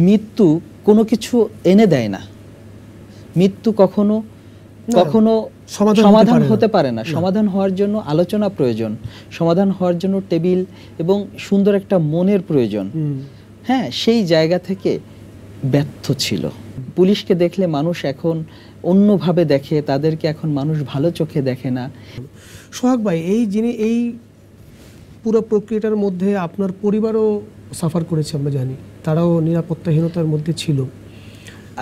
মৃত্যু কোনো কিছু এনে দেয় না। মৃত্যু কখনো কখনো সমাধান হতে পারে না। সমাধান হওয়ার জন্য আলোচনা প্রয়োজন, সমাধান হওয়ার জন্য টেবিল এবং সুন্দর একটা মনের প্রয়োজন। হ্যাঁ, সেই জায়গা থেকে ব্যর্থ ছিল। পুলিশকে দেখলে মানুষ এখন অন্যভাবে দেখে, তাদেরকে এখন মানুষ ভালো চোখে দেখে না। সোহাগ ভাই, এই পুরো প্রক্রিয়াটার মধ্যে আপনার পরিবারও সাফার করেছে, আমরা জানি, তারাও নিরাপত্তাহীনতার মধ্যে ছিল।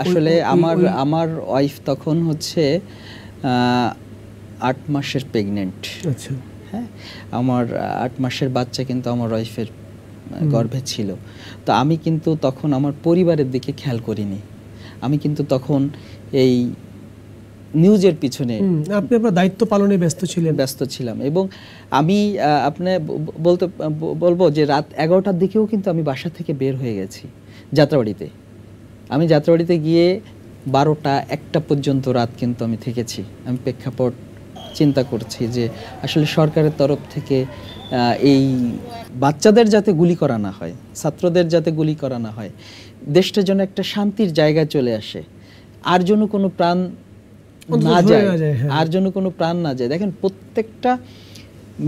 আসলে আমার ওয়াইফ তখন হচ্ছে 8 মাসের প্রেগনেন্ট। আচ্ছা। হ্যাঁ, আমার 8 মাসের বাচ্চা কিন্তু আমার ওয়াইফের গর্ভে ছিল। তো আমি কিন্তু তখন আমার পরিবারের দিকে খেয়াল করিনি। আমি কিন্তু তখন এই নিউজের পিছনে আপনি আপনার দায়িত্ব পালনে ব্যস্ত ছিলাম। এবং আমি বলবো যে রাত 11টার দিকেও কিন্তু আমি বাসা থেকে বের হয়ে গেছি যাত্রাবাড়িতে। আমি যাত্রাবাড়িতে গিয়ে 12টা 1টা পর্যন্ত রাত কিন্তু আমি থেকেছি। আমি প্রেক্ষাপট চিন্তা করছি যে আসলে সরকারের তরফ থেকে এই বাচ্চাদের যাতে গুলি করা না হয়, ছাত্রদের যাতে গুলি করা না হয়, দেশটার জন্য একটা শান্তির জায়গায় চলে আসে, আর জন্য কোনো প্রাণ না যায়, আর জন্য কোনো প্রাণ না যায়। দেখেন, প্রত্যেকটা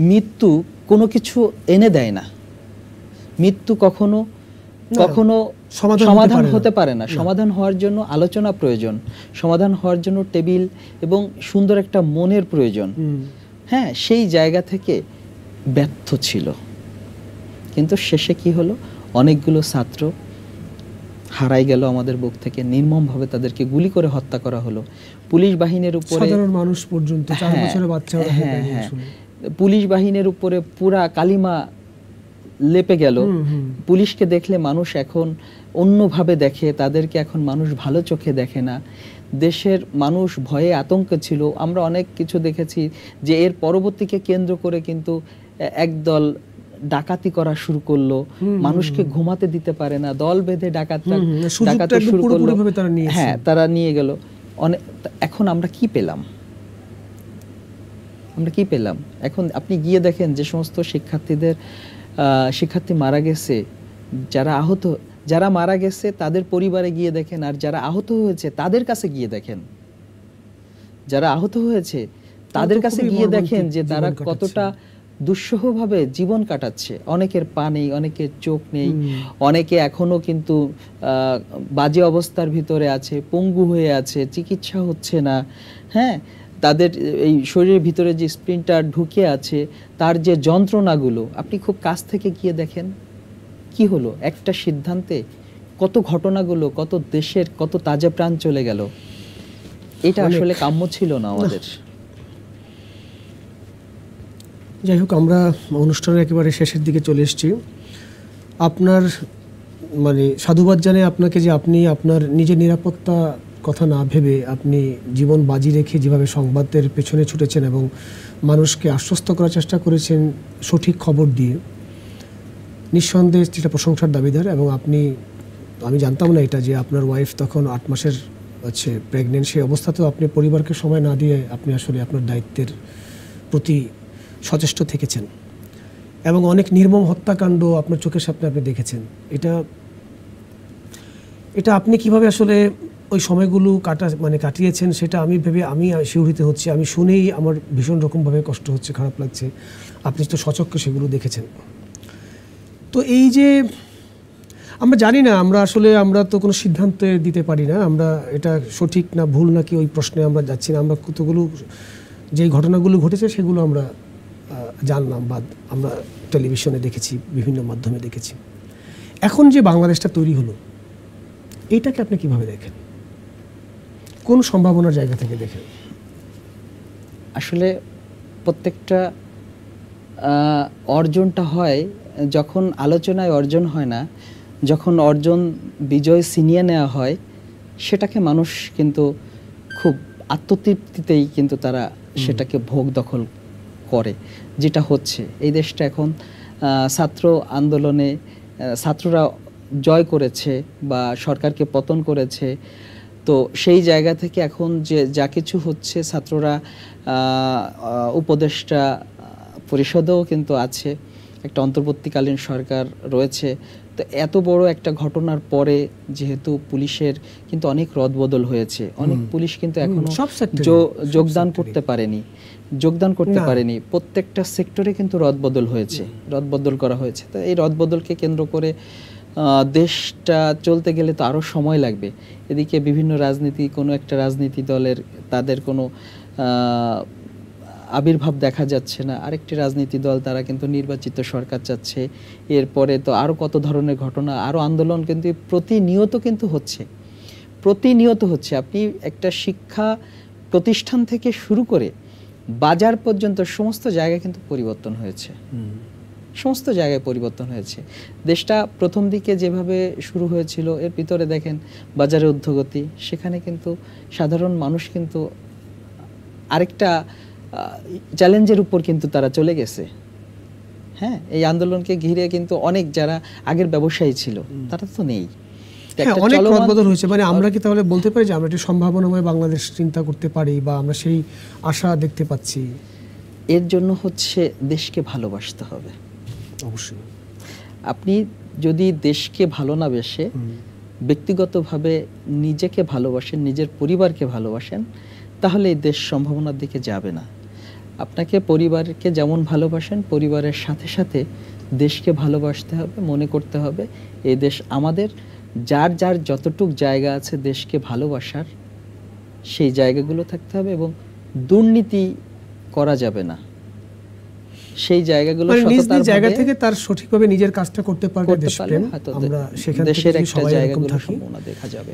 মৃত্যু কোনো কিছু এনে দেয় না। মৃত্যু কখনো সমাধান হতে পারে না। সমাধান হওয়ার জন্য আলোচনা প্রয়োজন, সমাধান হওয়ার জন্য টেবিল এবং সুন্দর একটা মনের প্রয়োজন। হ্যাঁ, সেই জায়গা থেকে ব্যর্থ ছিল। কিন্তু শেষে কি হলো, অনেকগুলো ছাত্র হারাই গেল আমাদের বুক থেকে। নির্মমভাবে তাদেরকে গুলি করে হত্যা করা হলো। পুলিশ বাহিনীর উপরে, সাধারণ মানুষ পর্যন্ত, 4 বছরের বাচ্চা, পুলিশ বাহিনীর উপরে পুরা কালিমা লেপে গেল। পুলিশকে দেখলে মানুষ এখন অন্যভাবে দেখে, তাদেরকে এখন মানুষ ভালো চোখে দেখে না। দেশের মানুষ ভয়ে আতঙ্কে ছিল। আমরা অনেক কিছু দেখেছি যে এর পরবর্তীকে কেন্দ্র করে কিন্তু একদল ডাকাতি করা শুরু করলো, মানুষকে ঘুমাতে দিতে পারে না, দল বেঁধে ডাকাতি শুরু করলো। হ্যাঁ, তারা নিয়ে গেল। এখন আমরা কি পেলাম? এখন আপনি গিয়ে দেখেন যে সমস্ত শিক্ষার্থী মারা গেছে, যারা মারা গেছে তাদের পরিবারে গিয়ে দেখেন, আর যারা আহত হয়েছে তাদের কাছে গিয়ে দেখেন, যারা আহত হয়েছে তাদের কাছে গিয়ে দেখেন যে তারা কতটা দুঃসহভাবে জীবন কাটাচ্ছে। অনেকের পা নেই, অনেকের চোখ নেই, অনেকে এখনো কিন্তু বাজে অবস্থার ভিতরে আছে, পঙ্গু হয়ে আছে, চিকিৎসা হচ্ছে না। হ্যাঁ, তাদের এই শরীরের ভিতরে যে স্প্লিন্টার ঢুকে আছে, তার যে যন্ত্রণাগুলো আপনি খুব কাছ থেকে গিয়ে দেখেন। কি হলো, একটা সিদ্ধান্তে কত ঘটনাগুলো, কত দেশের কত তাজা প্রাণ চলে গেল। এটা আসলে কাম্য ছিল না আমাদের। যাই হোক, আমরা অনুষ্ঠানের একেবারে শেষের দিকে চলে এসেছি। আপনার সাধুবাদ জানাই আপনাকে যে আপনি আপনার নিজের নিরাপত্তা কথা না ভেবে আপনি জীবন বাজি রেখে যেভাবে সংবাদের পেছনে ছুটেছেন এবং মানুষকে আশ্বস্ত করার চেষ্টা করেছেন সঠিক খবর দিয়ে, নিঃসন্দেহে সেটা প্রশংসার দাবিদার। এবং আমি জানতাম না এটা, যে আপনার ওয়াইফ তখন 8 মাসের প্রেগনেন্ট। সেই অবস্থাতেও আপনি পরিবারকে সময় না দিয়ে আপনি আসলে আপনার দায়িত্বের প্রতি সচেষ্ট থেকেছেন এবং অনেক নির্মম হত্যাকাণ্ড আপনার চোখের সামনে আপনি দেখেছেন। এটা আপনি কিভাবে আসলে ওই সময়গুলো কাটিয়েছেন সেটা আমি শিহরিত হচ্ছি। আমি শুনেই আমার ভীষণ রকমভাবে কষ্ট হচ্ছে, খারাপ লাগছে। আপনি তো সচক্ষে সেগুলো দেখেছেন। তো এই যে আমরা জানি না, আমরা তো কোনো সিদ্ধান্ত দিতে পারি না, আমরা এটা সঠিক না ভুল নাকি ওই প্রশ্নে আমরা যাচ্ছি না। আমরা কতগুলো যেই ঘটনাগুলো ঘটেছে সেগুলো আমরা জানলাম বা আমরা টেলিভিশনে দেখেছি, বিভিন্ন মাধ্যমে দেখেছি। এখন যে বাংলাদেশটা তৈরি হলো, এইটাকে আপনি কিভাবে দেখেন? কোন সম্ভাবনার জায়গা থেকে দেখেন? আসলে প্রত্যেকটা অর্জনটা হয় যখন আলোচনায় অর্জন হয় না, যখন বিজয় ছিনিয়ে নেওয়া হয়, সেটাকে মানুষ কিন্তু খুব আত্মতৃপ্তিতেই কিন্তু তারা সেটাকে ভোগ দখল করে। যেটা হচ্ছে এই দেশটা এখন ছাত্র আন্দোলনে ছাত্ররা জয় করেছে বা সরকারকে পতন করেছে। তো সেই জায়গা থেকে এখন যে যা কিছু হচ্ছে, ছাত্ররা উপদেষ্টা পরিষদেও কিন্তু আছে, একটা অন্তর্বর্তীকালীন সরকার রয়েছে, তো এত বড় একটা ঘটনার পরে যেহেতু পুলিশের কিন্তু অনেক রদবদল হয়েছে, অনেক পুলিশ কিন্তু এখনো সব sector-এ, যোগদান করতে পারেনি, প্রত্যেকটা সেক্টরে কিন্তু রদবদল হয়েছে, রদবদল করা হয়েছে। তো এই রদবদলকে কেন্দ্র করে দেশটা চলতে গেলে তো আরো সময় লাগবে। এদিকে বিভিন্ন কোনো একটা রাজনীতি দলের তাদের কোনো আবির্ভাব দেখা যাচ্ছে না, আরেকটি রাজনীতি দল তারা কিন্তু নির্বাচিত সরকার চাচ্ছে। এরপরে তো আরো কত ধরনের ঘটনা, আরো আন্দোলন কিন্তু প্রতিনিয়ত হচ্ছে। আপনি একটা শিক্ষা প্রতিষ্ঠান থেকে শুরু করে বাজার পর্যন্ত সমস্ত জায়গায় কিন্তু পরিবর্তন হয়েছে, সমস্ত জায়গায় পরিবর্তন হয়েছে। দেশটা প্রথম দিকে যেভাবে শুরু হয়েছিল, এর ভিতরে দেখেন বাজারের ঊর্ধ্বগতি, সেখানে কিন্তু সাধারণ মানুষ কিন্তু আরেকটা চ্যালেঞ্জের উপর কিন্তু তারা চলে গেছে। হ্যাঁ, এই আন্দোলনকে ঘিরে কিন্তু অনেক যারা আগের ব্যবসায়ী ছিল তারা তো নেই। হ্যাঁ, অনেক রদবদল হয়েছে। মানে আমরা কি তাহলে বলতে পারি যে আমরা একটি সম্ভাবনাময় বাংলাদেশ চিন্তা করতে পারি বা আমরা সেই আশা দেখতে পাচ্ছি? এর জন্য হচ্ছে দেশকে ভালোবাসতে হবে। অবশ্যই। আপনি যদি দেশকে ভালো না বেসে ব্যক্তিগতভাবে নিজেকে ভালোবাসেন, নিজের পরিবারকে ভালোবাসেন, তাহলে এই দেশ সম্ভাবনার দিকে যাবে না। আপনাকে পরিবারকে যেমন ভালোবাসেন, পরিবারের সাথে সাথে দেশকে ভালোবাসতে হবে, মনে করতে হবে এই দেশ আমাদের। যার যার যতটুক জায়গা আছে দেশকে ভালোবাসার, সেই জায়গাগুলো থাকতে হবে এবং দুর্নীতি করা যাবে না। সেই জায়গাগুলো নিজ জায়গা থেকে তার সঠিকভাবে নিজের কাজটা করতে পারলে দেশপ্রেম, আমরা সেখান থেকে দেশের একটা সবাই এরকম জায়গাগুলো থাকি, সম্ভাবনা দেখা যাবে।